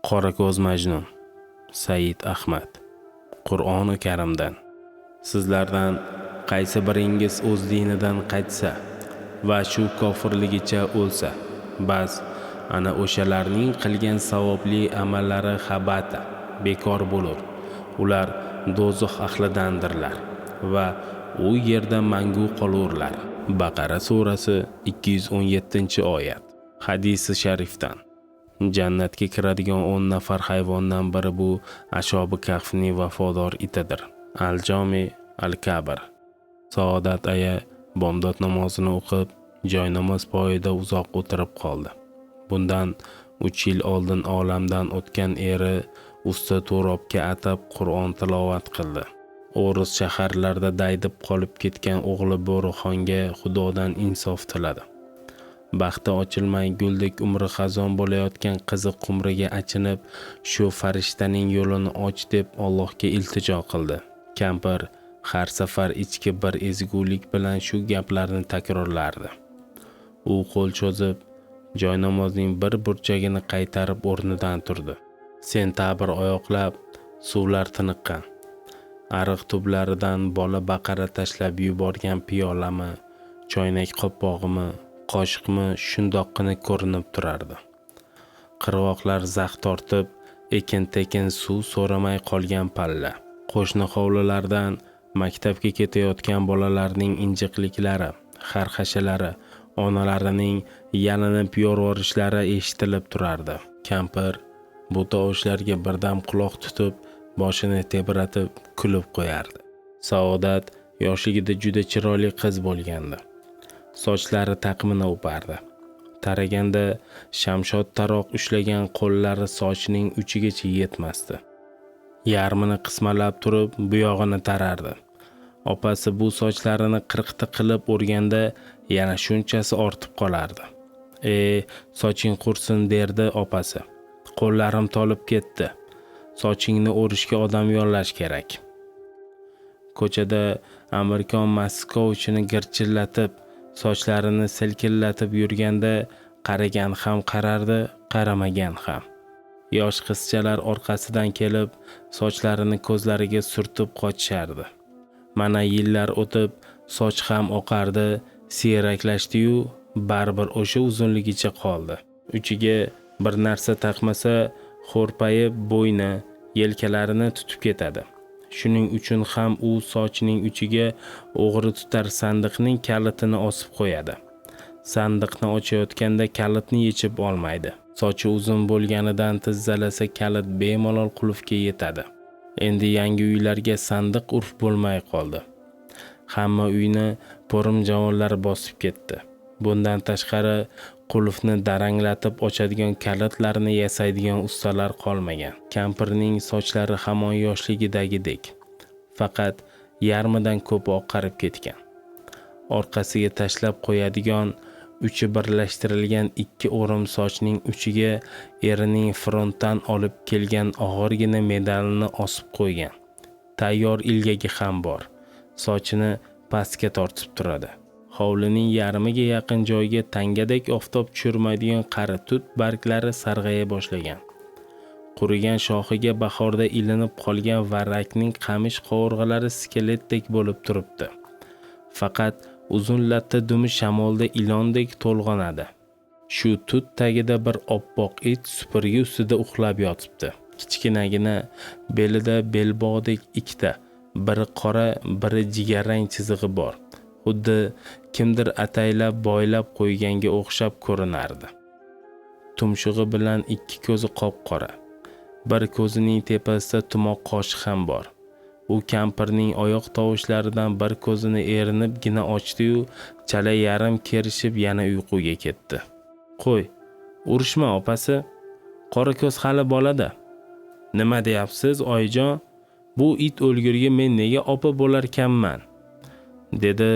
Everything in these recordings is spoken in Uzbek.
Qorako'z Majnun Said Ahmad. Qur'oni Karimdan: sizlardan qaysi biringiz o'z dinidan qaytsa va shu kofirligicha o'lsa, bas ana o'shalarning qilgan savobli amallari habata, bekor bo'lur. Ular do'zax ahlidandirlar va u yerda mangu qolurlar. Baqara surasi 217-oyat. Hadisi sharifdan: jannatga kiradigan 10 nafar hayvondan biri bu Ashobi Kahfning vafodor itidir. Al-Jomi Al-Kabir. Saodat aya bomdod namozini o'qib, joy namoz poyida uzoq o'tirib qoldi. Bundan 3 yil oldin olamdan o'tgan eri usta Turobga atab Qur'on tilovat qildi. O'ris shaharlarda daydib qolib ketgan o'g'li Bo'rixonga Xudodan insof tiladi. Baxti ochilmay guldek umri xazon bo'layotgan qizi Qumriga achinib, shu farishtaning yo'lini och deb Allohga iltijo qildi. Kampir har safar ichki bir ezgulik bilan shu gaplarni takrorlardi. U qo'l cho'zib, joy namozning bir burchagini qaytarib o'rnidan turdi. Sentabr oyoqlab, suvlar tiniqqan. Ariq tublaridan bola baqara tashlab yuborgan piyolami, choynak qo'pog'imi, qoshiqmi shundoqqina ko'rinib turardi. Qirg'oqlar zax tortib, ekin-tekin suv so'ramay qolgan palla. Qo'shni hovlilardan maktabga ketayotgan bolalarning injiqliklari, xarxashalari, onalarining yalinib yorvorishlari eshitilib turardi. Kampir bu tovushlarga birdan quloq tutib, boshini tebratib kulib qo'yardi. Saodat yoshligida juda chiroyli qiz bo'lgandi. Sochlari taqmini o'pardi. Taraganda shamshod taroq ushlagan qo'llari sochining uchigacha yetmasdi. Yarmini qismalab turib, buyog'ini tarardi. Opasi bu sochlarini qirqti qilib o'rganda yana shunchasi ortib qolardi. Soching qursin derdi opasi. Qo'llarim tolib ketdi. Sochingni o'rishga odam yollash kerak. Ko'chada Amerikan Moskovichini girchillatib, sochlarini silkillatib yurganda qaragan ham qarardi, qaramagan ham. Yosh qizchalar orqasidan kelib, sochlarini ko'zlariga surtib qochishardi. Mana yillar o'tib, soch ham oqardi, siyraklashdi-yu, baribir o'sha uzunligicha qoldi. Uchiga bir narsa taqmasa, xo'rpayib bo'yni, yelkalarini tutib ketadi. Shuning uchun ham u sochining uchiga o'g'ri tutar sandiqning kalitini osib qo'yadi. Sandiqni ochayotganda kalitni yechib olmaydi. Sochi uzun bo'lganidan tizzalasa kalit bemalol qulfga yetadi. Endi yangi uylarga sandiq urf bo'lmay qoldi. Hamma uyni po'rim javonlar bosib ketdi. Bundan tashqari qulfni daranglatib ochadigan kalitlarni yasaydigan ustalar qolmagan. Kampirning sochlari hamon yoshligidagidek, faqat yarmidan ko'p oqarib ketgan. Orqasiga tashlab qo'yadigan uchi birlashtirilgan 2 o'rim sochning uchiga erining frontdan olib kelgan og'irgina medalini osib qo'ygan. Tayyor ilgagi ham bor. Sochini pastga tortib turadi. Hovlining yarmiga yaqin joyga tangadek oftob tushirmaydigan qari tut barglari sarg'aya boshlagan. Qurigan shoxiga bahorda ilinib qolgan varrakning qamish qovurg'alari skeletdek bo'lib turibdi. Faqat uzun latta dumi shamolda ilondek to'lg'anadi. Shu tut tagida bir oppoq it supurgi ustida uxlab yotibdi. Kichkinagina belida belbog'dek ikkita, biri qora, biri jigarrang chizig'i bor. Xuddi kimdir ataylab boylab qo'yganga o'xshab ko'rinardi. Tumshug'i bilan 2 ko'zi qop-qora. Bir ko'zining tepasida tumoq qoshiq ham bor. U kampirning oyoq tovushlaridan bir ko'zini erinibgina ochdi-yu, chala yarim kerishib yana uyquga ketdi. Qo'y, urishma opasi. Qorako'z hali bolada. Nima deyapsiz, oyijon? Bu it o'lgurga men nega opa bo'larkanman? Dedi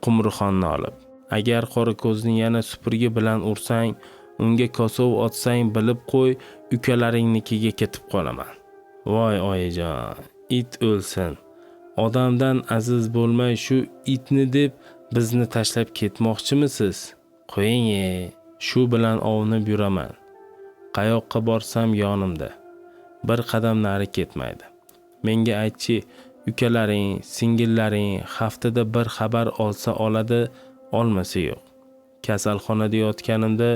Qumrixonni olib. Agar Qorako'zni yana supurgi bilan ursang, unga kosov otsang bilib qo'y, ukalaringnikiga ketib qolaman. Voy oyijon, it o'lsin. Odamdan aziz bo'lmay shu itni deb bizni tashlab ketmoqchimisiz? Qo'ying, shu bilan ovnib yuraman. Qayoqqa borsam yonimda. Bir qadam nari ketmaydi. Menga aytchi, ukalaring, singillaring haftada bir xabar olsa oladi, olmasa yo'q. Kasalxonada yotganimda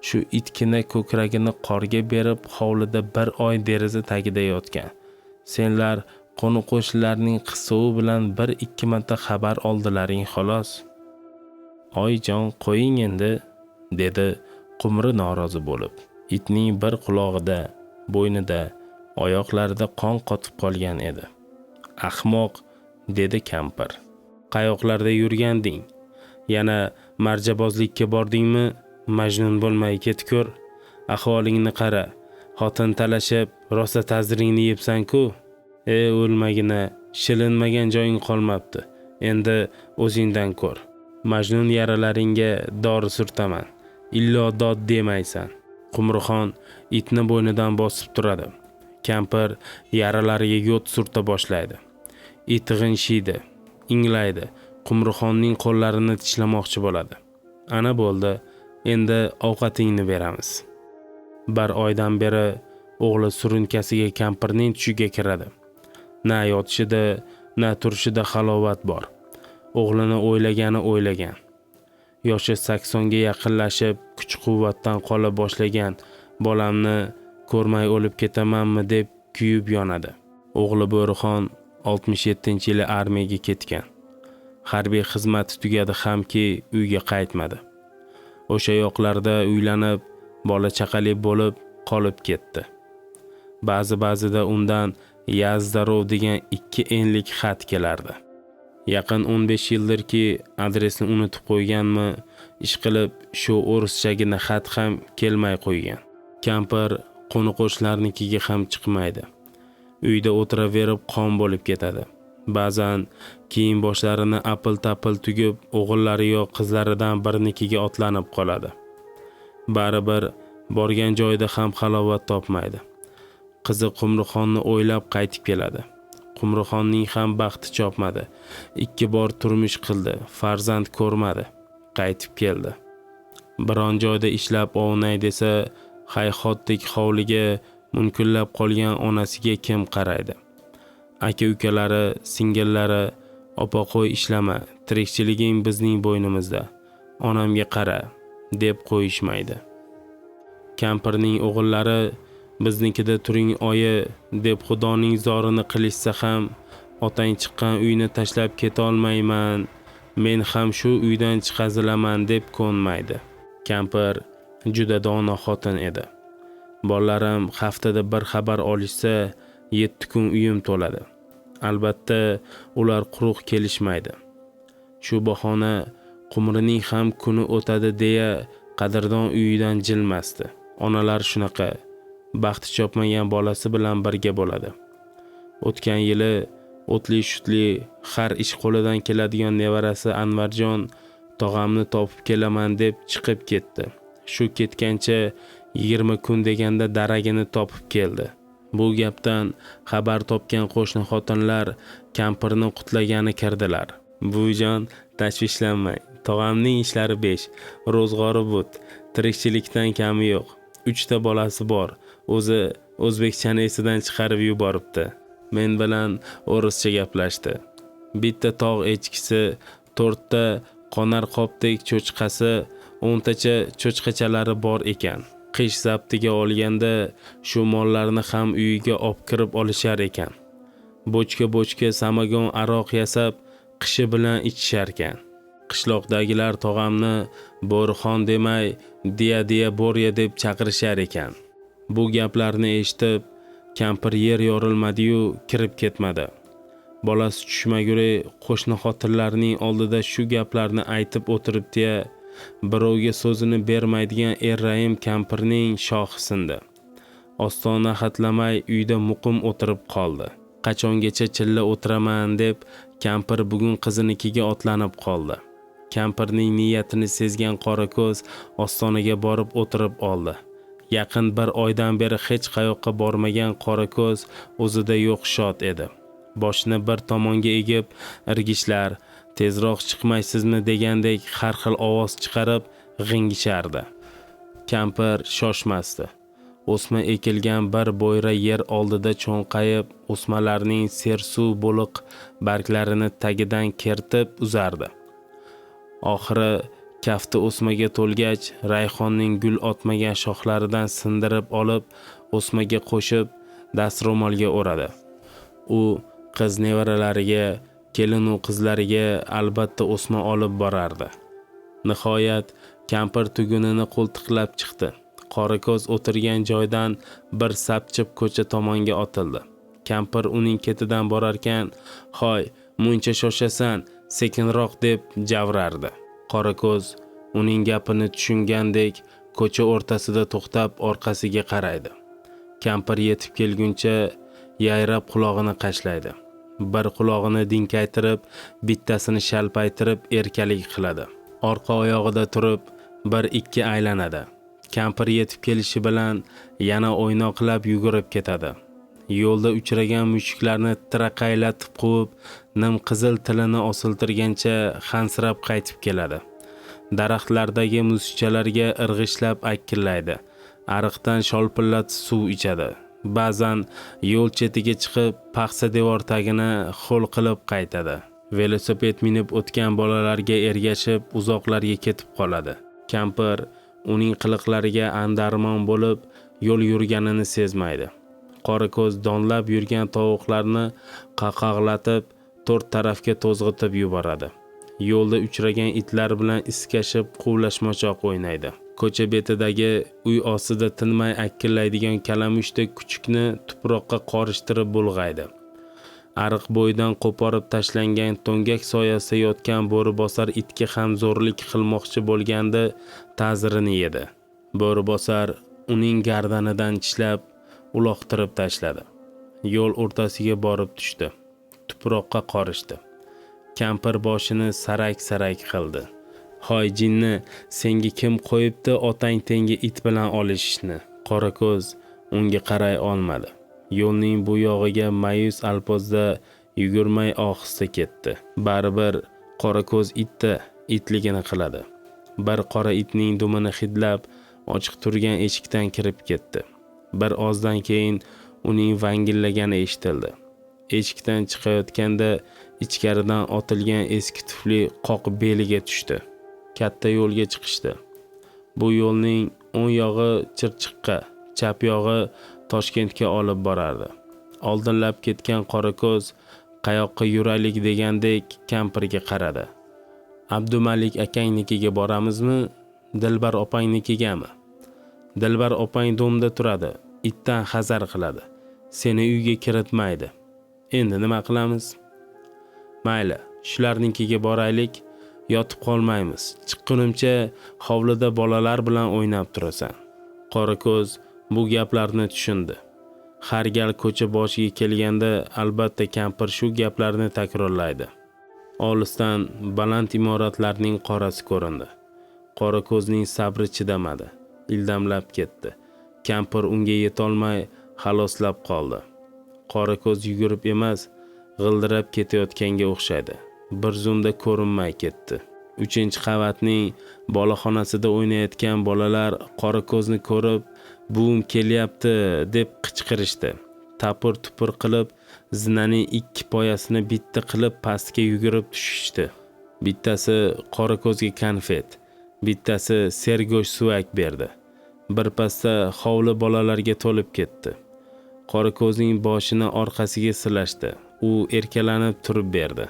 shu itkina ko'kragini qorga berib, hovlida bir oy deraza tagida yotgan. Senlar qo'ni-qo'shnilarning qisovi bilan 1-2 marta xabar oldilaring xolos. Oyjon, qo'ying endi, dedi Qumri norozi bo'lib. Itning bir qulog'ida, bo'ynida, oyoqlarida qon qotib qolgan edi. Ahmoq, dedi kampir. Qayoqlarda yurganding? Yana marjabozlikka bordingmi? Majnun bo'lmay ketgur. Ahvolingni qara. Xotin talashib, rosa ta'ziringni yebsan-ku. O'lmagina, shilinmagan joying qolmabdi. Endi o'zingdan ko'r. Majnun yaralaringga dori surtaman. Illo dod demaysan. Qumrixon itni bo'ynidan bosib turadi. Kampir yaralariga yot surta boshlaydi. It g'inshiydi, inglaydi. Qumrixonning qo'llarini tishlamoqchi bo'ladi. Ana bo'ldi, endi ovqatingni beramiz. Bir oydan beri o'g'li surunkasiga kampirning tushiga kiradi. Na yotishida, na turishida halovat bor. O'g'lini o'ylagan. Yoshi 80ga yaqinlashib, kuch-quvvatdan qola boshlagan bolamni ko'rmay o'lib ketamanmi deb kuyib yonadi. O'g'li Bo'rixon 67-yili armiyaga ketgan. Harbiy xizmati tugadi hamki uyga qaytmadi. O'sha yoqlarda uylanib, bola chaqali bo'lib qolib ketdi. Ba'zida undan Yazdarov degan 2 enlik xat kelardi. Yaqin 15 yildirki adresni unutib qo'yganmi, ishqilib shu o'rischagina xat ham kelmay qo'ygan. Kampir qo'ni-qo'shnilarnikiga ham chiqmaydi. Uyda o'tiraverib qon bo'lib ketadi. Ba'zan kiyim boshlarini apil-tapil tugib, o'g'illari yo qizlaridan birinikiga otlanib qoladi. Baribir borgan joyida ham halovat topmaydi. Qizi Qumrixonni o'ylab qaytib keladi. Qumrixonning ham baxti chopmadi. 2 bor turmush qildi, farzand ko'rmadi. Qaytib keldi. Biron joyda ishlab ovunay desa, hayhotdek hovliga munkullab qolgan onasiga kim qaraydi? Aka-ukalari, singillari, opa-qo'y ishlama, tirikchiliging bizning bo'ynimizda. Onamga qara, deb qo'yishmaydi. Kampirning o'g'illari biznikida turing oyi deb xudoning zorini qilishsa ham, otang chiqqan uyni tashlab keta olmayman, men ham shu uydan chiqazilaman deb ko'nmaydi. Kampir juda dono xotin edi. Bolalarim haftada bir xabar olishsa, 7 kun uyim to'ladi. Albatta, ular quruq kelishmaydi. Shu bahona Qumrining ham kuni o'tadi deya qadrdon uyidan jilmasdi. Onalar shunaqa, baxti chopmagan bolasi bilan birga bo'ladi. O'tgan yili o'tli-shutli har ish qo'lidan keladigan nevarasi Anvarjon tog'amni topib kelaman deb chiqib ketdi. Shu ketgancha 20 kun deganda daragini topib keldi. Bu gapdan xabar topgan qo'shni xotinlar kampirni qutlagani kirdilar. Buvijon, tashvishlanmang. Tog'amning ishlari 5, ro'zg'ori but, tirikchilikdan kami yo'q. 3 ta bolasi bor. O'zi o'zbekchani esidan chiqarib yuboribdi. Men bilan o'rischa gaplashdi. Bitta tog' echkisi, 4 ta qonar qopdek cho'chqasi, 10 tacha cho'chqachalari bor ekan. Qish zaptiga olganda shu mollarni ham uyiga olib kirib olishar ekan. Bochka samagon aroq yasab, qishi bilan ichishar ekan. Qishloqdagilar tog'amni Bo'rixon demay, deya Bo'rya deb chaqirishar ekan. Bu gaplarni eshitib, kampir yer yorilmadi-yu, kirib ketmadi. Bolasi tushmaguri qo'shni xotinlarning oldida shu gaplarni aytib o'tiribdi-ya, birovga so'zini bermaydigan Errayim kampirning shohi sindi. Ostona xatlamay uyda muqim o'tirib qoldi. Qachongacha chilla o'tiraman deb kampir bugun qizinikiga otlanib qoldi. Kampirning niyatini sezgan Qorako'z ostonaga borib o'tirib oldi. Yaqin bir oydan beri hech qayoqqa bormagan Qorako'z o'zida yo'q shod edi. Boshini bir tomonga egib, irgishlar, tezroq chiqmaysizmi degandek har xil ovoz chiqarib g'ingishardi. Kampir shoshmasdi. o'sma ekilgan bir bo'yra yer oldida cho'nqayib, o'smalarning sersuv bo'liq barglarini tagidan kertib uzardi. Oxiri kafti o'smaga to'lgach, rayhonning gul otmagan shoxlaridan sindirib olib, o'smaga qo'shib, dastro'molga o'radi. U qiz nevaralariga, kelin u qizlariga albatta o'sma olib borardi. Nihoyat kampir tugunini qo'ltiqlab chiqdi. Qorako'z o'tirgan joydan bir sapchib ko'cha tomonga otildi. Kampir uning ketidan borarkan, "Hoy, muncha shoshasan, sekinroq" deb javrardi. Qorako'z uning gapini tushungandek ko'cha o'rtasida to'xtab orqasiga qaraydi. Kampir yetib kelguncha yayrab qulog'ini qashlaydi. Bir qulog'ini dinkaytirib, bittasini shalpaytirib erkalik qiladi. Orqa oyog'ida turib, 1-2 aylanadi. Kampir yetib kelishi bilan yana o'ynoqlab yugurib ketadi. Yo'lda uchragan mushuklarni tiraqaylatib quvib, nim-qizil tilini osiltirgancha hansirab qaytib keladi. Daraxtlardagi musichalarga irg'ishlab akillaydi. Ariqdan sholpillatib suv ichadi. Ba'zan yo'l chetiga chiqib, paxsa devor tagini xo'l qilib qaytadi. Velosiped minib o'tgan bolalarga ergashib, uzoqlarga ketib qoladi. Kampir uning qiliqlariga andarmon bo'lib, yo'l yurganini sezmaydi. Qorako'z donlab yurgan tovuqlarni qaqaqlatib, 4 tarafga to'zg'itib yuboradi. Yo'lda uchragan itlar bilan iskashib, quvlashmochoq o'ynaydi. Ko'cha betidagi uy ostida tinmay akillaydigan kalamushdek kuchukni tuproqqa qorishtirib bulg'aydi. Ariq bo'yidan qo'porib tashlangan to'ngak soyasida yotgan bo'ribosar itga ham zo'rlik qilmoqchi bo'lganda ta'zirini yedi. Bo'ribosar uning gardanidan tishlab, uloqtirib tashladi. Yo'l o'rtasiga borib tushdi. Tuproqqa qorishdi. Kampir boshini sarak-sarak qildi. "Hoy jinni, senga kim qo'yibdi otang tengi it bilan olishishni?" Qorako'z unga qaray olmadi. Yo'lning bu yog'iga ma'yus alpozda yugurmay ohista ketdi. Baribir Qorako'z itligini qiladi. Bir qora itning dumini hidlab, ochiq turgan eshikdan kirib ketdi. Bir ozdan keyin uning vangillagani eshitildi. Eshikdan chiqayotganda ichkaridan otilgan eski tufli qoqib beliga tushdi. Katta yo'lga chiqishdi. Bu yo'lning o'ng yog'i Chirchiqqa, chap yog'i Toshkentga olib borardi. Oldinlab ketgan Qorako'z qayoqqa yuraylik degandek kampirga qaradi. "Abdumalik akangnikiga boramizmi, Dilbar opangnikigami?" "Dilbar opang domda turadi, itdan hazar qiladi. Seni uyga kiritmaydi. Endi nima qilamiz?" "Mayli, shularnikiga boraylik, yotib qolmaymiz. Chiqqunimcha hovlida bolalar bilan o'ynab turasan." Qorako'z bu gaplarni tushundi. Har gal ko'cha boshiga kelganda albatta kampir shu gaplarni takrorlaydi. Olisdan baland imoratlarning qorasi ko'rindi. Qorako'zning sabri chidamadi, ildamlab ketdi. Kampir unga yetolmay xaloslab qoldi. Qorako'z yugurib emas, g'ildirab ketayotganga o'xshaydi. Bir zumda ko'rinmay ketdi. 3-qavatning bolaxonasida o'ynayotgan bolalar Qorako'zni ko'rib, "Buvim kelyapti" deb qichqirishdi. Tapur-tupur qilib, zinaning 2 poyasini bitta qilib pastga yugurib tushishdi. Bittasi Qorako'zga konfet, bittasi sergo'sh suvak berdi. Birpasda hovli bolalarga to'lib ketdi. Qorako'zning boshini orqasiga silashdi. U erkalanib turib berdi.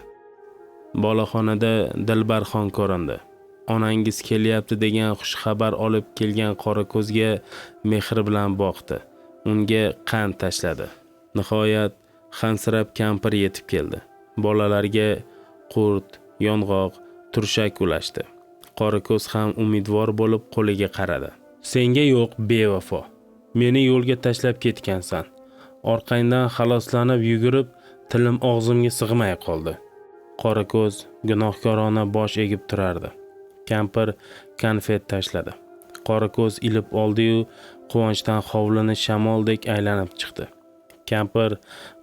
Bolaxonada Dilbarxon ko'rindi. Onangiz kelyapti degan xush xabar olib kelgan Qorako'zga mehr bilan boqdi. Unga qand tashladi. Nihoyat hansirab kampir yetib keldi. Bolalarga qurt, yong'oq, turshak ulashdi. Qorako'z ham umidvor bo'lib qo'liga qaradi. "Senga yo'q, bevafo. Meni yo'lga tashlab ketgansan. Orqangdan xaloslanib yugurib, tilim og'zimga sig'may qoldi." Qorako'z gunohkorona bosh egib turardi. Kampir konfet tashladi. Qorako'z ilib oldi-yu, quvonchdan hovlini shamoldek aylanib chiqdi. Kampir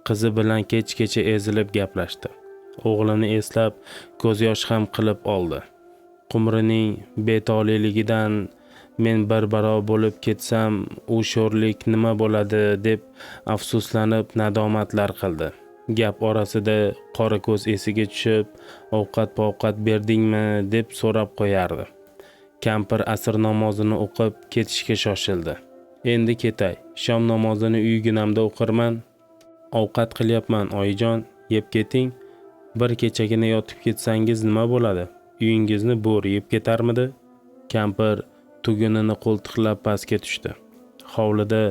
qizi bilan kech-kecha ezilib gaplashdi. O'g'lini eslab ko'z yosh ham qilib oldi. Qumrining betoliligidan Men bir baro bo'lib ketsam, u sho'rlik nima bo'ladi deb afsuslanib nadomatlar qildi. Gap orasida Qorako'z esiga tushib, ovqat berdingmi deb so'rab qo'yardi. Kampir asr namozini o'qib ketishga shoshildi. Endi ketay, shom namozini uyginamda o'qirman. Ovqat qilyapman oyijon, yeb keting. Bir kechagina yotib ketsangiz nima bo'ladi? Uyingizni bo'ri yeb ketarmidi? Kampir tugunini qo'ltiqlab pastga tushdi. Hovlida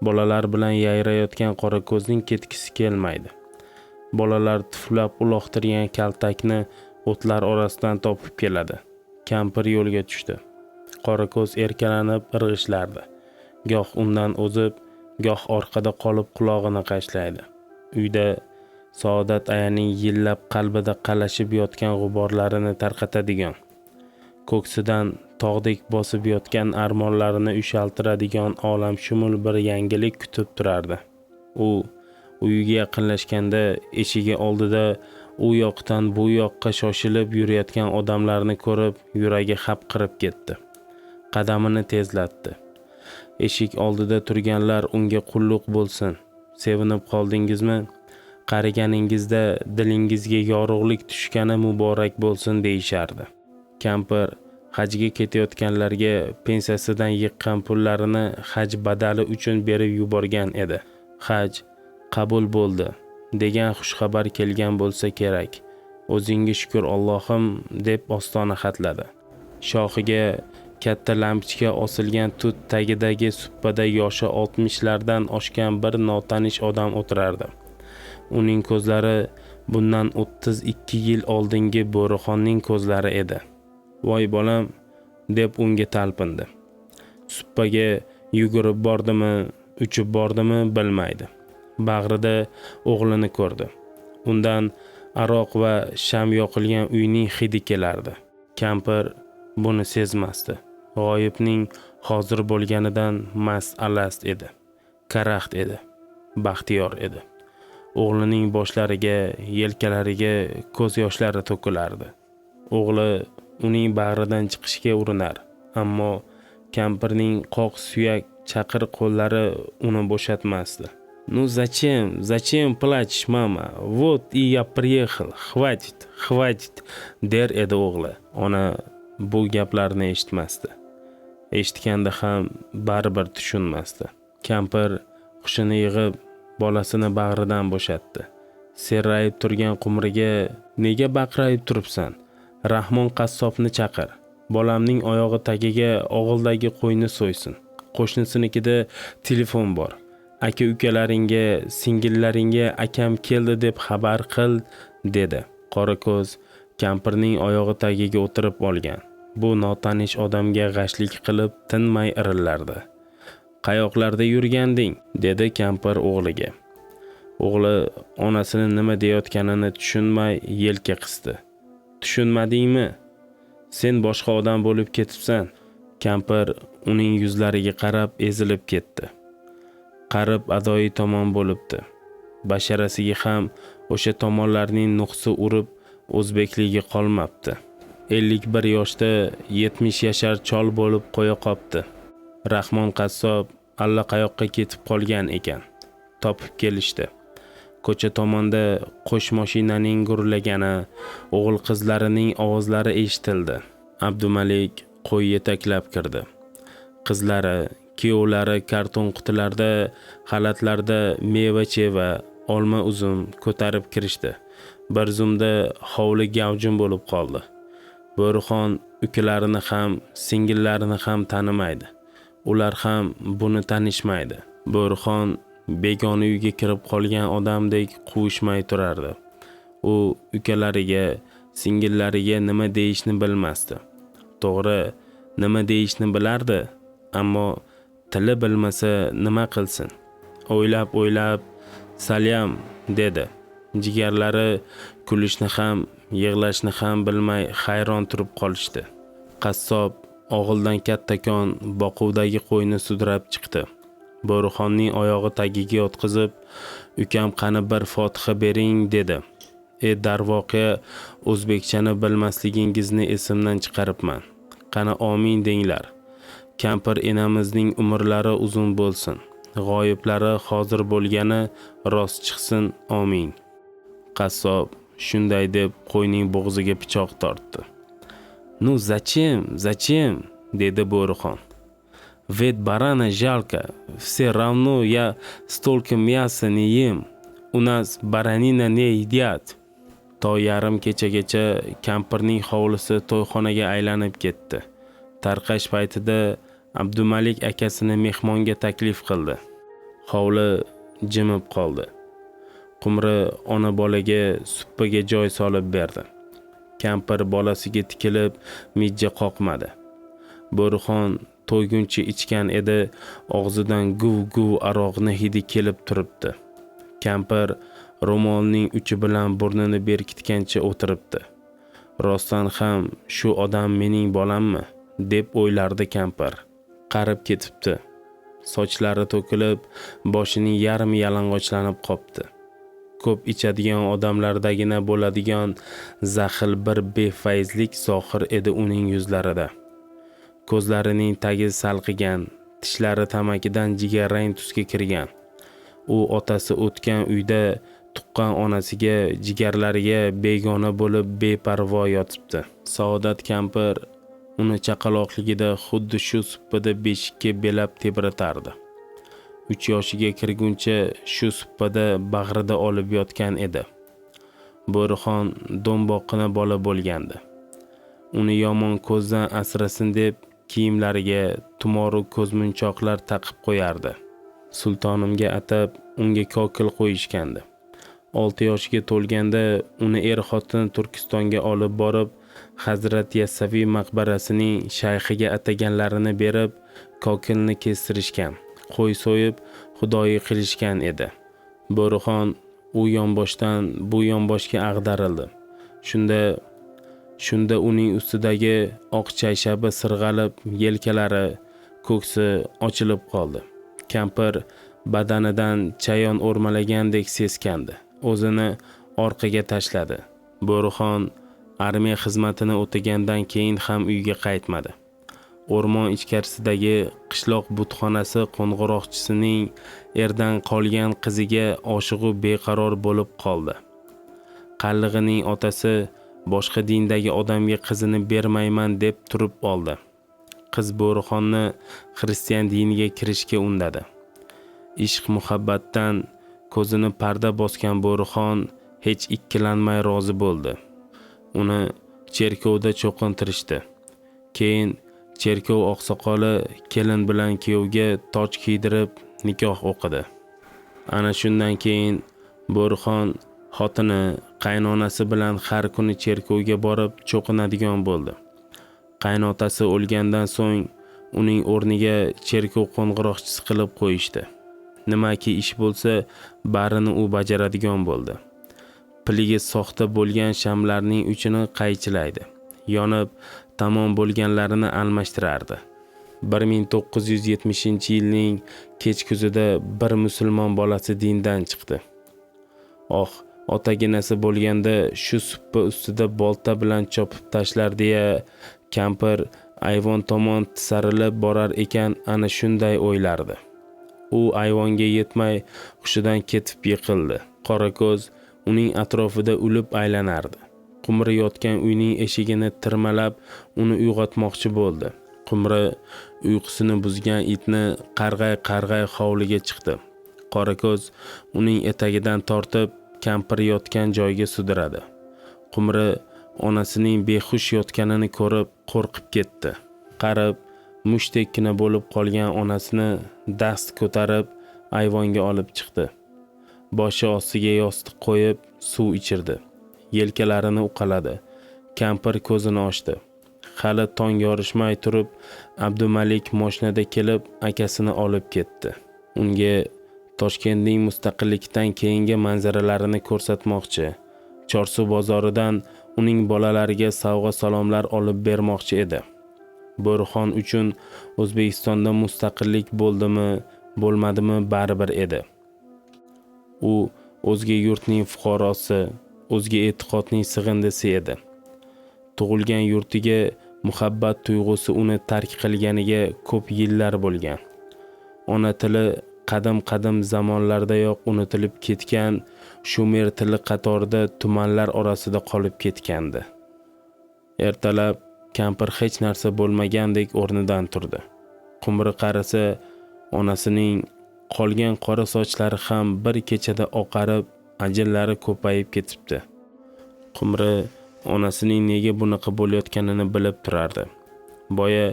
bolalar bilan yayrayotgan Qorako'zning ketgisi kelmaydi. Bolalar tuflab uloqtirgan kaltakni o'tlar orasidan topib keladi. Kampir yo'lga tushdi. Qorako'z erkalanib irg'ishlardi. Goh undan o'zib, goh orqada qolib qulog'ini qashlaydi. Uyda Saodat ayaning yillab qalbida qalashib yotgan g'uborlarini tarqatadigan, ko'ksidan tog'dek bosib yotgan armonlarini ushaltiradigan olamshumul bir yangilik kutib turardi. U uyiga yaqinlashganda eshigi oldida u yoqdan bu yoqqa shoshilib yurayotgan odamlarni ko'rib, yuragi hapqirib ketdi. Qadamini tezlatdi. Eshik oldida turganlar unga qulluq bo'lsin. Sevinib qoldingizmi? Qariganingizda dilingizga yorug'lik tushgani muborak bo'lsin deyishardi. Kampir hajga ketayotganlarga pensiyasidan yiqqan pullarini haj badali uchun berib yuborgan edi. Haj qabul bo'ldi degan xushxabar kelgan bo'lsa kerak. O'zingga shukr Allohim deb ostona xatladi. Shoxiga katta lampochka osilgan tut tagidagi suppada yoshi 60lardan oshgan bir notanish odam o'tirardi. Uning ko'zlari bundan 32 yil oldingi Bo'rixonning ko'zlari edi. Voy bolam deb unga talpindi. Suppaga yugurib bordimi, uchib bordimi bilmaydi. Bag'rida o'g'lini ko'rdi. Undan aroq va sham yoqilgan uyning hidi kelardi. Kampir buni sezmasdi. G'oyibning hozir bo'lganidan mast alast edi. Karaxt edi. Baxtiyor edi. O'g'lining boshlariga, yelkalariga ko'z yoshlari to'kilardi. O'g'li uning bag'ridan chiqishga urinar, ammo kampirning qoq suyak chaqir qo'llari uni bo'shatmasdi. "Ну zachем плачешь, mama? Вот и я приехал. Хватит" der edi o'g'li. Ona bu gaplarni eshitmasdi. Eshitganda ham baribir tushunmasdi. Kampir hushini yig'ib bolasini bag'ridan bo'shatdi. Serrayib turgan qumriga "Nega baqirayib turibsan? Rahmon qassobni chaqir. Bolamning oyog'i tagiga og'ildagi qo'yni so'ysin. Qo'shnisinikida telefon bor. Aka-ukalaringga, singillaringga akam keldi deb xabar qil" dedi. Qorako'z kampirning oyog'i tagiga o'tirib olgan. Bu notanish odamga g'ashlik qilib tinmay irillardi. "Qayoqlarda yurganding?" dedi kampir o'g'liga. O'g'li onasini nima deyotganini tushunmay yelka qisdi. "Tushunmadingmi? Sen boshqa odam bo'lib ketibsan." Kampir uning yuzlariga qarab ezilib ketdi. Qarib adoyi tomon bo'libdi. Basharasiga ham o'sha tomonlarning nuqsi urib o'zbekligi qolmabdi. 51 yoshda 70 yashar chol bo'lib qo'ya qopti. Rahmon qassob allaqayoqqa ketib qolgan ekan. Topib kelishdi. Ko'cha tomonda qo'sh mashinaning gurlagani, o'g'il qizlarining ovozlari eshitildi. Abdumalik qo'y yetaklab kirdi. Qizlari, kuyovlari karton qutilarda, xalatlarda meva-cheva, olma uzum ko'tarib kirishdi. Bir zumda hovli gavjum bo'lib qoldi. Bo'rixon ukalarini ham, singillarini ham tanimaydi. Ular ham buni tanishmaydi. Bo'rixon begona uyga kirib qolgan odamdek quvishmay turardi. U ukalariga, singillariga nima deyishni bilmasdi. To'g'ri, nima deyishni bilardi, ammo tili bilmasa nima qilsin? O'ylab "Salam" dedi. Jigarlari kulishni ham, yig'lashni ham bilmay hayron turib qolishdi. Qassob og'ildan kattakon boquvdagi qo'yni sudrab chiqdi. Bo'rixonning oyog'i tagiga yotqizib, "Ukam qani bir fotiha bering" dedi. Darvoqe o'zbekchani bilmasligingizni esimdan chiqaribman. Qani omin denglar. Kampir enamizning umrlari uzun bo'lsin. G'oyiblari hozir bo'lgani rost chiqsin, amin. Qassob shunday deb qo'yning bo'g'ziga pichoq tortdi. "Ну зачем?" dedi Bo'rixon. "Ведь барана жалко. Все равно я столько мяса не ем. У нас баранина не едят." To yarim kechagacha kampirning hovlisi to'yxonaga aylanib ketdi. Tarqash paytida Abdumalik akasini mehmonga taklif qildi. Hovli jimib qoldi. Qumri ona bolaga suppaga joy solib berdi. Kampir bolasiga tikilib mijja qoqmadi. Bo'rixon to'yguncha ichgan edi, og'zidan guv aroqni hidi kelib turibdi. Kampir ro'molining uchi bilan burnini berkitgancha o'tiribdi. Rostdan ham shu odam mening bolammi deb o'ylardi kampir. Qarib ketibdi. Sochlari to'kilib, boshining yarmi yalang'ochlanib qopti. Ko'p ichadigan odamlardagina bo'ladigan zaxil bir befayzlik zohir edi uning yuzlarida. Ko'zlarining tagi salqigan, tishlari tamakidan jigarrang tusga kirgan. U otasi o'tgan uyda tuqqan onasiga, jigarlariga begona bo'lib beparvo yotibdi. Saodat kampir uni chaqaloqligida xuddi shu suppada beshikka belab tebratardi. 3 yoshiga kirguncha shu suppada bag'rida olib yotgan edi. Bo'rixon do'mboqqina bola bo'lgandi. Uni yomon ko'zdan asrasin deb kiyimlariga tumoru ko'zmunchoqlar taqib qo'yardi. Sultonimga atab unga kokil qo'yishgandi. 6 yoshiga to'lganda uni xotin Turkistonga olib borib, Hazrat Yassaviy maqbarasining shayxiga ataganlarini berib, kokilni kestirishgan. Qo'y so'yib, xudoyi qilishgan edi. Bo'rixon u yonboshdan bu yonboshga ag'darildi. Shunda uning ustidagi oq chayshabi sirg'alib, yelkalari, ko'ksi ochilib qoldi. Kampir badanidan chayon o'rmalagandek seskandi. O'zini orqaga tashladi. Bo'rixon armiya xizmatini o'tagandan keyin ham uyga qaytmadi. O'rmon ichkarisidagi qishloq butxonasi qo'ng'iroqchisining erdan qolgan qiziga oshig'u beqaror bo'lib qoldi. Qallig'ining otasi boshqa dindagi odamga qizini bermayman deb turib oldi. Qiz Bo'rixonni xristian diniga kirishga undadi. Ishq muhabbatdan ko'zini parda bosgan Bo'rixon hech ikkilanmay rozi bo'ldi. Uni cherkovda cho'qintirishdi. Keyin cherkov oqsoqoli kelin bilan kuyovga toj kiydirib nikoh o'qidi. Ana shundan keyin Bo'rixon xotini, qaynonasi bilan har kuni cherkovga borib cho'qinadigan bo'ldi. Qaynotasi o'lgandan so'ng uning o'rniga cherkov qo'ng'iroqchisi qilib qo'yishdi. Nimaki ish bo'lsa, barini u bajaradigan bo'ldi. Piliga soxta bo'lgan shamlarning uchini qaychilaydi. Yonib, tamom bo'lganlarini almashtirardi. 1970-yilning kech kuzida bir musulmon bolasi dindan chiqdi. Otaginasi bo'lganda shu suppa ustida bolta bilan chopib tashlar deya kampir ayvon tomon tisarilib borar ekan, ana shunday o'ylardi. U ayvonga yetmay hushidan ketib yiqildi. Qorako'z uning atrofida ulib aylanardi. Qumri yotgan uyning eshigini tirmalab uni uyg'otmoqchi bo'ldi. Qumri uyqusini buzgan itni qarg'ay hovliga chiqdi. Qorako'z uning etagidan tortib kampir yotgan joyga sudradi. Qumri onasining behush yotganini ko'rib qo'rqib ketdi. Qarib, mushdekkina bo'lib qolgan onasini dast ko'tarib ayvonga olib chiqdi. Boshi ostiga yostiq qo'yib suv ichirdi. Yelkalarini uqaladi. Kampir ko'zini ochdi. Hali tong yorishmay turib, Abdumalik mashinada kelib akasini olib ketdi. Unga Toshkentning mustaqillikdan keyingi manzaralarini ko'rsatmoqchi, Chorsu bozoridan uning bolalariga sovg'a-salomlar olib bermoqchi edi. Bo'rixon uchun O'zbekistonda mustaqillik bo'ldimi, bo'lmadimi baribir edi. U o'zga yurtning fuqarosi, o'zga e'tiqodning sig'indisi edi. Tug'ilgan yurtiga Muhabbat tuyg'usi uni tark qilganiga ko'p yillar bo'lgan. Ona tili qadim zamonlardayoq unutilib ketgan Shumer tili qatorida tumanlar orasida qolib ketgandi. Ertalab kampir hech narsa bo'lmagandek o'rnidan turdi. Qumri qarasa, onasining qolgan qora sochlari ham bir kechada oqarib, ajinlari ko'payib ketibdi. Qumri onasining nega bunaqa bo'layotganini bilib turardi. Boya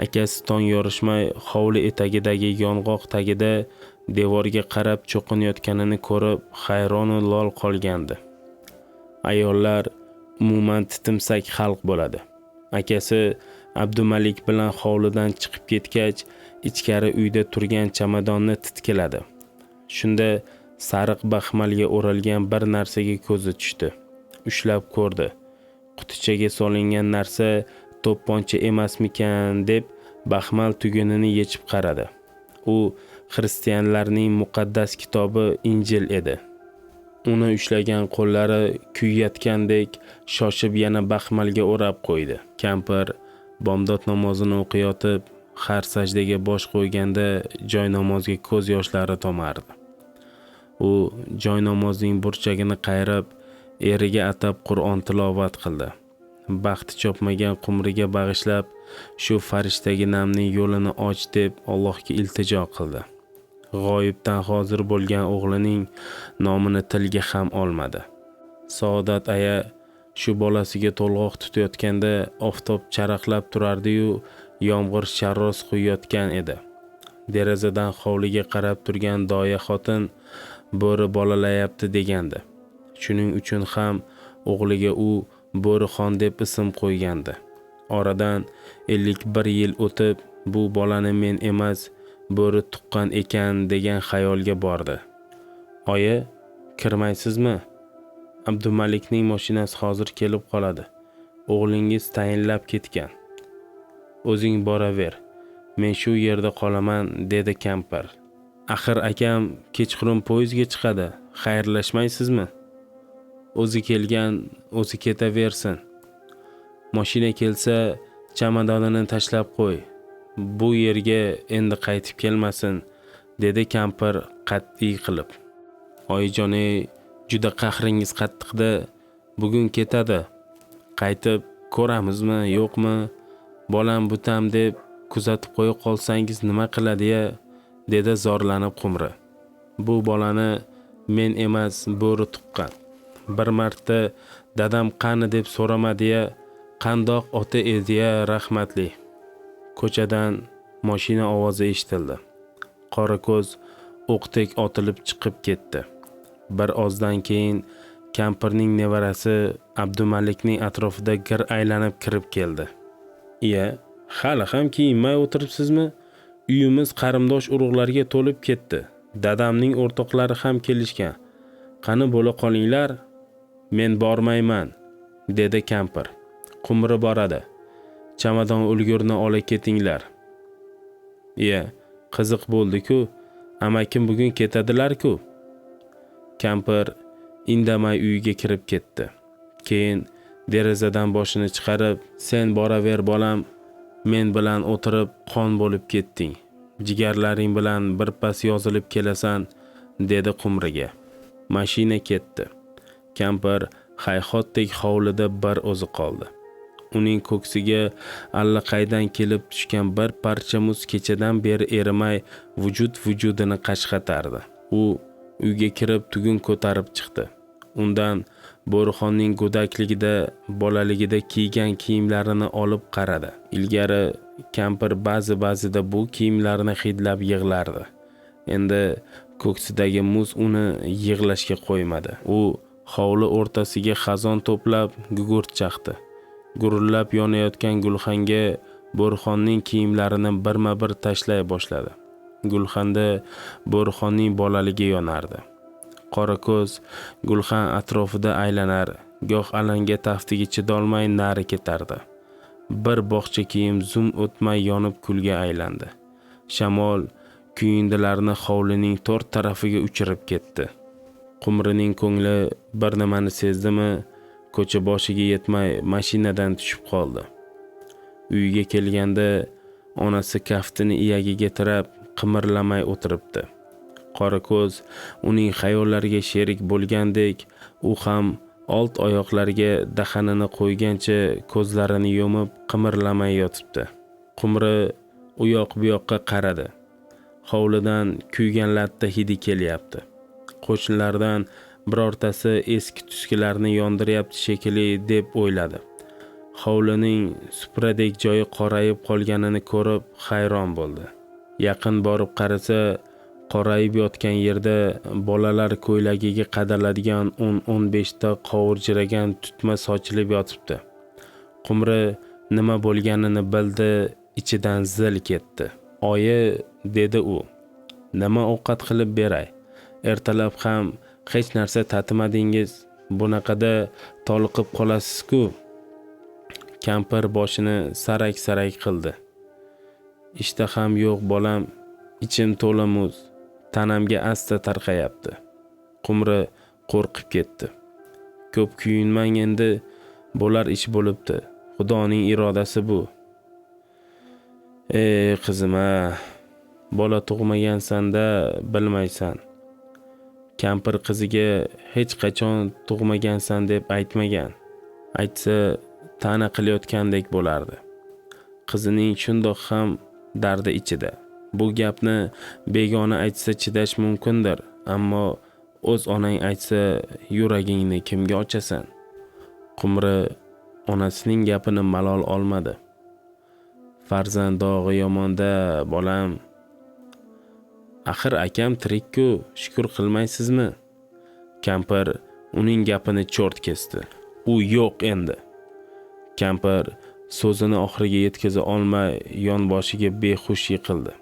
akasi tong yorishmay hovli etagidagi yong'oq tagida devorga qarab cho'qinayotganini ko'rib hayron va lol qolgandi. Ayollar umuman titimsak xalq bo'ladi. Akasi Abdumalik bilan hovlidan chiqib ketgach, ichkari uyda turgan chamadonni titkiladi. Shunda sariq baxmalga o'ralgan bir narsaga ko'zi tushdi. Ushlab ko'rdi. Qutichaga solingan narsa to'pponcha emasmikan deb baxmal tugunini yechib qaradi. U xristianlarning muqaddas kitobi Injil edi. Uni ushlagan qo'llari kuyayotgandek shoshib yana baxmalga o'rab qo'ydi. Kampir bomdod namozini o'qiyotib, har sajdaga bosh qo'yganda joy namozga ko'z yoshlari tomardi. U joy namozning burchagini qayrab, eriga atab Qur'on tilovat qildi. Baxti chopmagan Qumriga bag'ishlab, shu farishtagi namning yo'lini och deb Allohga iltijo qildi. G'oyibdan hozir bo'lgan o'g'lining nomini tilga ham olmadi. Saodat aya shu bolasiga to'lg'oq tutayotganda oftob charaqlab turardi-yu, yomg'ir sharros quyayotgan edi. Derazadan hovliga qarab turgan doya xotin bo'ri bolalayapti degandi. Shuning uchun ham o'g'liga u Bo'rixon deb ism qo'ygandi. Oradan 51 yil o'tib, bu bolani men emas, bo'ri tuqqan ekan degan xayolga bordi. Oyi, kirmaysizmi? Abdumalikning mashinasi hozir kelib qoladi. O'g'lingiz tayinlab ketgan. O'zing boraver. Men shu yerda qolaman, dedi kampir. Axir akam kechqurun poyezdga chiqadi. Xayrlashmaysizmi? O'zi kelgan, o'zi ketaversin. Mashina kelsa, chamadonini tashlab qo'y. Bu yerga endi qaytib kelmasin, dedi kampir qat'iy qilib. Oyijon, juda qahringiz qattiqda, bugun ketadi. Qaytib ko'ramizmi, yo'qmi? Bolam butam deb kuzatib qo'ya qolsangiz nima qiladi-ya, dedi zorlanib Qumri. Bu bolani men emas, bo'ri tuqqan. Bir marta dadam qani deb so'ramadi-ya, qandoq ota edi-ya, rahmatli. Ko'chadan mashina ovozi eshitildi. Qora ko'z o'qdek otilib chiqib ketdi. Bir ozdan keyin kampirning nevarasi Abdumalikning atrofida gir aylanib kirib keldi. "Iya, hali ham kiyinmay o'tiribsizmi? Uyimiz qarindosh urug'larga to'lib ketdi. Dadamning o'rtoqlari ham kelishgan. Qani bo'la qolinglar?" "Men bormayman", dedi kampir. "Qumri boradi. Chamadon ulgurni ola ketinglar." "Iya, qiziq bo'ldi-ku. Amakim bugun ketadilar-ku." Kampir indamay uyiga kirib ketdi. Keyin derazadan boshini chiqarib, "Sen boraver bolam, men bilan o'tirib qon bo'lib ketding. Jigarlaring bilan birpas yozilib kelasan", dedi Qumriga. Mashina ketdi. Kampir hayhotdek hovlida bir o'zi qoldi. Uning ko'ksiga allaqaydan kelib tushgan bir parcha muz kechadan beri erimay vujudini qashqatardi. U uyga kirib tugun ko'tarib chiqdi. Undan Bo'rixonning go'dakligida, bolaligida kiygan kiyimlarini olib qaradi. Ilgari kampir ba'zida bu kiyimlarni hidlab yig'lardi. Endi ko'ksidagi muz uni yig'lashga qo'ymadi. U hovli o'rtasiga xazon to'plab gugurt chaqdi. Gurillab yonayotgan gulxanga Bo'rixonning kiyimlarini birma-bir tashlay boshladi. Gulxanda Bo'rixonning bolaligi yonardi. Qora ko'z gulxan atrofida aylanar, goh alanga taftiga chidolmay nari ketardi. Bir bog'cha kiyim zum o'tmay yonib kulga aylandi. Shamol kuyindilarni hovlining to'rt tarafiga uchirib ketdi. Qumrining ko'ngli bir nimani sezdimi, ko'cha boshiga yetmay mashinadan tushib qoldi. Uyiga kelganda onasi kaftini iyagiga tirab qimirlamay o'tiribdi. Qorako'z uning xayollariga sherik bo'lgandek, u ham old oyoqlariga dahanini qo'ygancha ko'zlarini yumib qimirlamay yotibdi. Qumri u yoq bu yoqqa qaradi. Hovlidan kuygan latta hidi kelyapti. Qo'shnilardan birortasi eski tuskilarni yondiryapti shekilli deb o'yladi. Hovlining supradek joyi qorayib qolganini ko'rib hayron bo'ldi. Yaqin borib qarasa, qorayib yotgan yerda bolalar ko'ylagiga qadaladigan 10-15 ta qovurjiragan tutma sochilib yotibdi. Qumri nima bo'lganini bildi, ichidan zil ketdi. "Oyi", dedi u, "nima ovqat qilib beray? Ertalab ham hech narsa tatimadingiz, bunaqada toliqib qolasiz-ku." Kampir boshini sarak-sarak qildi. "Ishtaham yo'q bolam, ichim to'la muz, tanamga asta tarqayapti." Qumri qo'rqib ketdi. "Ko'p kuyinmang endi, bo'lar ish bo'libdi. Xudoning irodasi bu." "Ey qizim-a, bola tug'magansan-da, bilmaysan." Kampir qiziga hech qachon tug'magansan deb aytmagan. Aytsa ta'na qilayotgandek bo'lardi. Qizining shundoq ham dardi ichida. Bu gapni begona aytsa chidash mumkindir, ammo o'z onang aytsa yuragingni kimga ochasan? Qumri onasining gapini malol olmadi. "Farzand dog'i yomonda, bolam. Axir akam tirik-ku, shukr qilmaysizmi?" Kampir uning gapini cho'rt kesdi. "U yo'q endi." Kampir so'zini oxiriga yetkaza olmay yonboshiga behush yiqildi.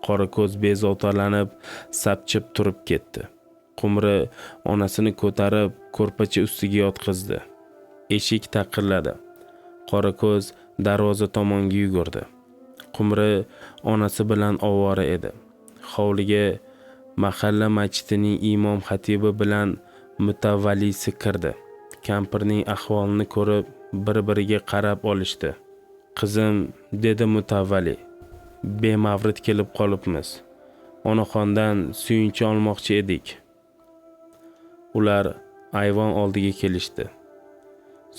Qorako'z bezovtalanib sapchib turib ketdi. Qumri onasini ko'tarib ko'rpacha ustiga yotqizdi. Eshik taqilladi. Qorako'z darvoza tomonga yugurdi. Qumri onasi bilan ovora edi. Hovliga mahalla masjidining imom xatibi bilan mutavvalisi kirdi. Kampirning ahvolini ko'rib bir-biriga qarab olishdi. "Qizim", dedi mutavvali, "bemavrid kelib qolibmiz. Onaxondan suyunchi olmoqchi edik." Ular ayvon oldiga kelishdi.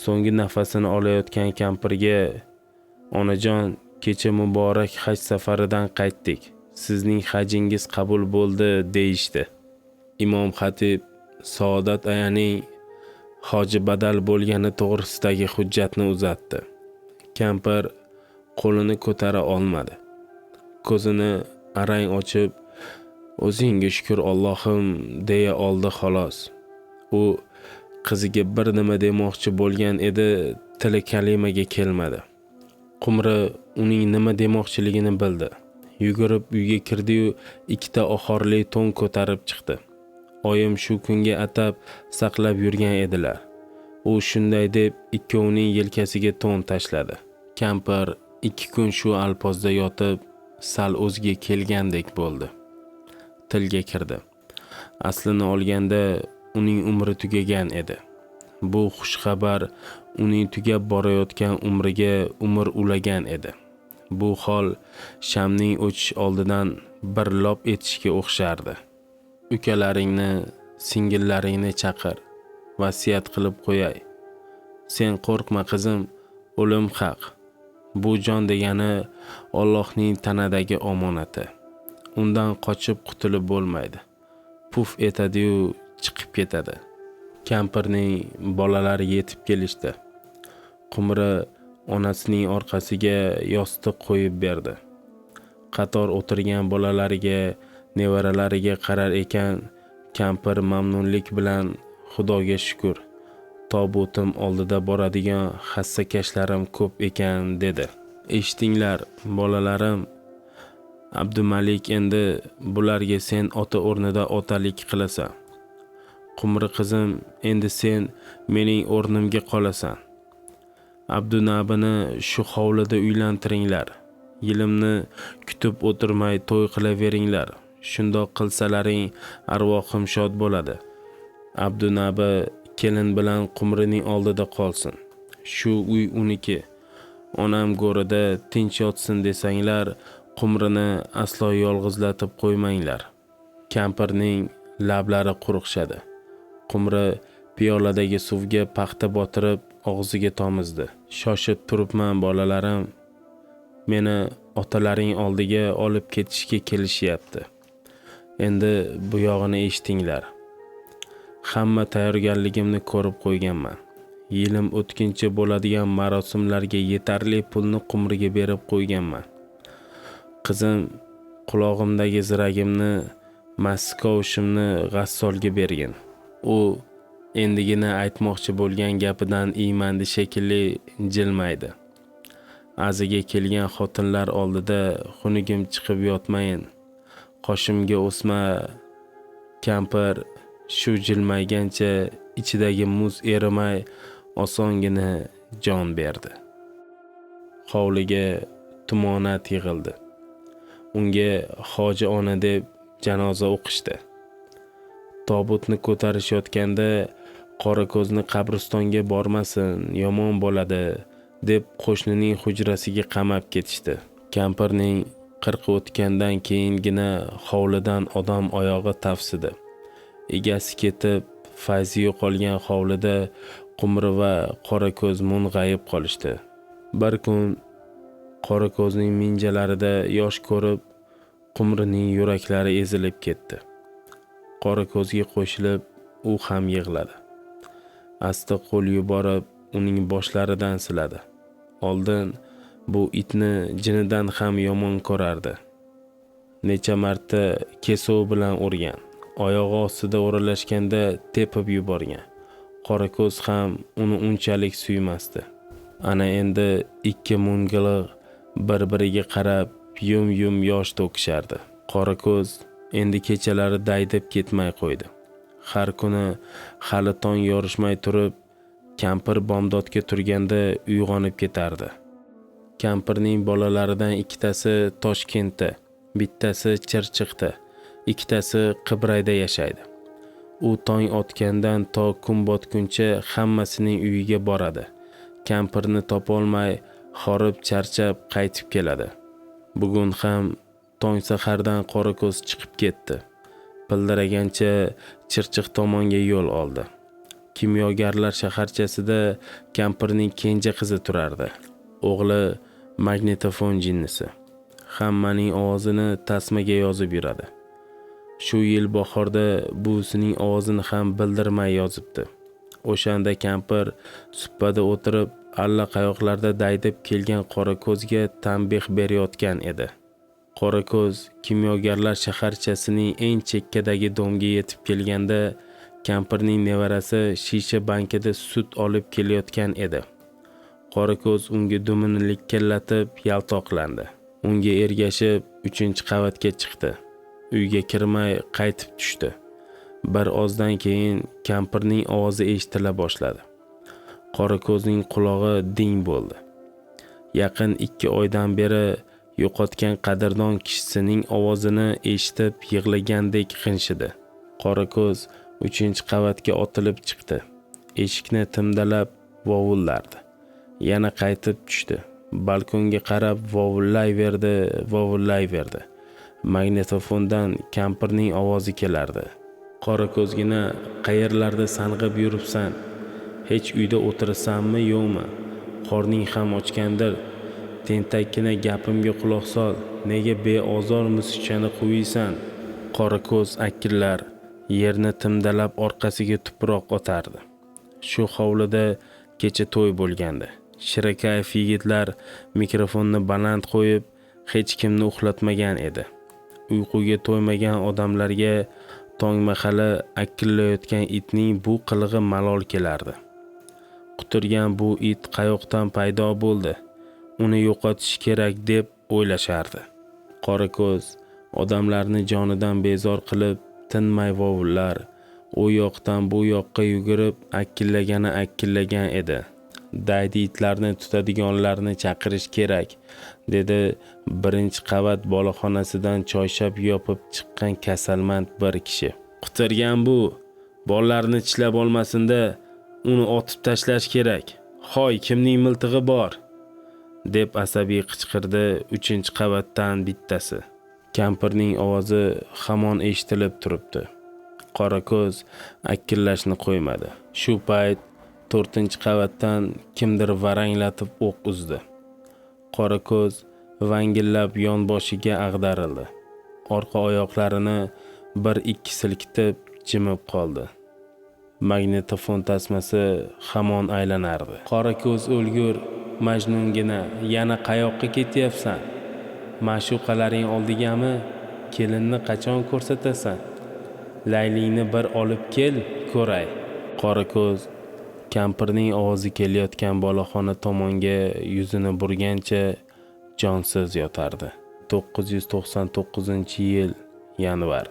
So'nggi nafasini olayotgan kampirga, "Onajon, kecha muborak haj safaridan qaytdik. Sizning hajingiz qabul bo'ldi", deyishdi. Imom xatib Saodat ayaning hoji badal bo'lgani to'g'risidagi hujjatni uzatdi. Kampir qo'lini ko'tara olmadi. Ko'zini arang ochib, "O'zingga shukr Allohim", deya oldi xolos. U qiziga bir nima demoqchi bo'lgan edi, tili kalimaga kelmadi. Qumri uning nima demoqchiligini bildi. Yugurib uyga kirdi-yu, 2 ta ohorli to'n ko'tarib chiqdi. Oyim shu kunga atab saqlab yurgan edilar. U shunday deb ikkovining yelkasiga to'n tashladi. Kampir 2 kun shu alpozda yotib, sal o'ziga kelgandek bo'ldi. Tilga kirdi. Aslini olganda uning umri tugagan edi. Bu xush xabar uning tugab borayotgan umriga umr ulagan edi. Bu hol shamning o'chish oldidan bir lop etishga o'xshardi. "Ukalaringni, singillaringni chaqir, vasiyat qilib qo'yay. Sen qo'rqma qizim, o'lim haq. Bu jon degani Allohning tanadagi omonati. Undan qochib qutulib bo'lmaydi. Puf etadi-yu, chiqib ketadi." Kampirning bolalari yetib kelishdi. Qumri onasining orqasiga yostiq qo'yib berdi. Qator o'tirgan bolalariga, nevaralariga qarar ekan, kampir mamnunlik bilan "Xudoga shukr, tobutim oldida boradigan hassakashlarim ko'p ekan", dedi. "Eshitinglar, bolalarim, Abdumalik, endi bularga sen ota o'rnida otalik qilasan. Qumri qizim, endi sen mening o'rnimga qolasan. Abdunabini shu hovlida uylantiringlar. Yilimni kutib o'tirmay to'y qilaveringlar. Shundoq qilsalaring arvohim shod bo'ladi. Abdunabi kelin bilan Qumrining oldida qolsin. Shu uy uniki. Onam go'rida tinch yotsin desanglar, qumrini aslo yolg'izlatib qo'ymanglar. Kampirning lablari quruqshadi. Qumri piyoladagi suvga paxta botirib og'ziga tomizdi. Shoshib turibman bolalarim. Meni otalaring oldiga olib ketishga kelishyapti. Endi bu yog'ini eshitinglar. Hamma tayyorgarligimni ko'rib qo'yganman. Yilim o'tkinchi bo'ladigan marosimlarga yetarli pulni qumriga berib qo'yganman. Qizim qulog'imdagi ziragimni, maskovushimni g'assolga bergin. U endigina aytmoqchi bo'lgan gapidan iymandi shekilli jilmaydi. Aziga kelgan xotinlar oldida xunugim chiqib yotmayin. Qoshimga o'sma. Kampir shu jilmaygancha ichidagi muz erimay osongina jon berdi. Hovliga tumonat yig'ildi. Unga hoji ona deb janoza o'qishdi. Tobutni ko'tarishayotganda Qorako'zni qabristonga bormasin, yomon bo'ladi deb qo'shnining hujrasiga qamab ketishdi. Kampirning 40 o'tgandan keyingina hovlidan odam oyog'i tafsidi. Egasi ketib, fayzi yo'qolgan hovlida Qumri va Qorako'z mung'ayib qolishdi. Bir kun Qorako'zning minjalarida yosh ko'rib, Qumrining yuraklari ezilib ketdi. Qorako'zga qo'shilib, u ham yig'ladi. Asta qo'l yuborib, uning boshlaridan siladi. Oldin bu itni jinidan ham yomon ko'rardi. Necha marta kesov bilan urgan. Oyog'i ostida o'ralashganda tepib yuborgan. Qorako'z ham uni unchalik suymasdi. Ana endi ikki mung'iliq bir-biriga qarab yum-yum yosh to'kishardi. Qorako'z endi kechalari daydib ketmay qo'ydi. Har kuni hali tong yorishmay turib, kampir bomdodga turganda uyg'onib ketardi. Kampirning bolalaridan ikkitasi Toshkentda, bittasi Chirchiqda, ikkitasi Qibrayda yashaydi. U tong otgandan to kun botguncha hammasining uyiga boradi. Kampirni topolmay, horib charchab qaytib keladi. Bugun ham tong sahardan Qorako'z chiqib ketdi. Pildiragancha Chirchiq tomonga yo'l oldi. Kimyogarlar shaharchasida kampirning kenja qizi turardi. O'g'li magnitofon jinnisi. Hammaning ovozini tasmaga yozib yuradi. Shu yil bahorda buvisining ovozini ham bildirmay yozibdi. O'shanda kampir suppada o'tirib, allaqayoqlarda daydib kelgan Qorako'zga tanbeh berayotgan edi. Qorako'z kimyogarlar shaharchasining eng chekkadagi domga yetib kelganda kampirning nevarasi shisha bankida sut olib kelayotgan edi. Qorako'z unga dumini likillatib yaltoqlandi. Unga ergashib 3-qavatga chiqdi. Uyga kirmay qaytib tushdi. Bir ozdan keyin kampirning ovozi eshitila boshladi. Qorako'zning qulog'i ding bo'ldi. Yaqin 2 oydan beri yo'qotgan qadrdon kishisining ovozini eshitib yig'lagandek qinshidi. Qorako'z 3-qavatga otilib chiqdi. Eshikni timdalab vovullardi. Yana qaytib tushdi. Balkonga qarab vovullayverdi. Magnitofondan kampirning ovozi kelardi. Qorako'zgina qayerlarda sang'ib yuribsan? Hech uyda o'tirasanmi yo'qmi? Qorning ham ochgandir. Tentakgina gapimga quloq sol. Nega beozor musichani qo'yiysan? Qorako'z akillar yerni timdalab orqasiga tuproq otardi. Shu hovlida kecha to'y bo'lgandi. Shirakayf yigitlar mikrofonni baland qo'yib, hech kimni uxlatmagan edi. Uyquga to'ymagan odamlarga tong mahali akillayotgan itning bu qilig'i malol kelardi. Quturgan bu it qayoqdan paydo bo'ldi? Uni yo'qotish kerak deb o'ylashardi. Qorako'z odamlarni jonidan bezor qilib tinmay vovullar, u yoqdan bu yoqqa yugurib akillagan edi. Daydi itlarni tutadiganlarni chaqirish kerak, dedi 1-qavat boloxonasidan choyshab yopib chiqqan kasalmand bir kishi. Qutirgan bu, bollarni tishlab olmasinda uni otib tashlash kerak. Hoy, kimning miltig'i bor? deb asabiy qichqirdi 3-qavatdan bittasi. Kampirning ovozi hamon eshitilib turibdi. Qorako'z akillashni qo'ymadi. Shu payt 4-qavatdan kimdir varanglatib o'q uzdi. Qorako'z vangillab yonboshiga ag'darildi. Orqa oyoqlarini 1-2 silkitib jimib qoldi. Magnitofon tasmasi hamon aylanardi. Qorako'z o'lgur, Majnungina, yana qayoqqa ketyapsan? Ma'shuqalaring oldigami? Kelinni qachon ko'rsatasan? Laylingni bir olib kel, ko'ray. Qorako'z kampirning ovozi kelayotgan boloxona tomonga yuzini burgancha jonsiz yotardi. 999-yil yanvar